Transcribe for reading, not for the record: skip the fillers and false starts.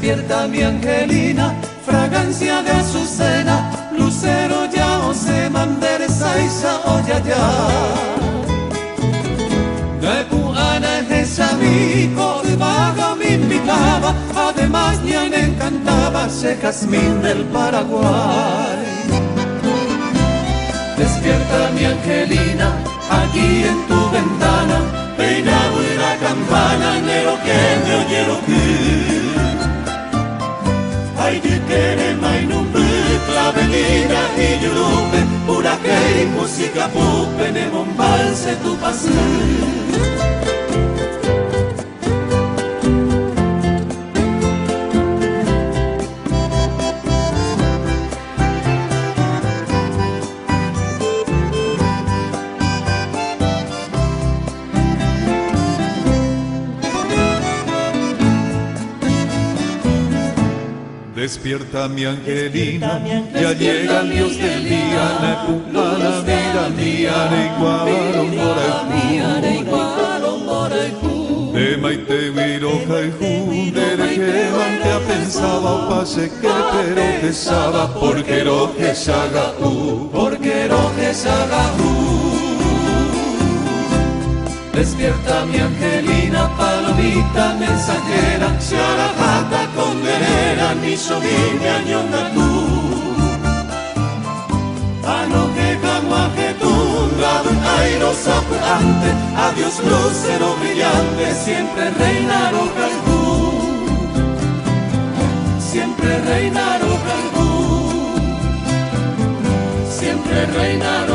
Despierta mi Angelina, fragancia de azucena, lucero ya o se manderesa isa oya ya. De Puana esa rico vaga me invitaba, además me encantaba ese jazmín del Paraguay. Despierta mi Angelina, aquí en tu ventana, peina una campana, nero que me oye lo que. Ay, di que ne mai non clavelina y yurupe, pura que música pupe, ne monbalse tu paseo. Despierta mi Angelina, ya llega el Dios del día, Nepupana, mira, mía, Neiguaron, Moraipú. De Maite, Viroja y Junde, que mantea pensaba, o pase que pero que saba, porque roje saga porque roje saga Despierta mi Angelina, palomita mensajera, se arajata condenera, ni sobrina ñonda tú. Anoje camaje tundado, airo sapurante, adiós lucero brillante, siempre reina Rojalbú. Siempre reina Rojalbú. Siempre reina Rojalbú.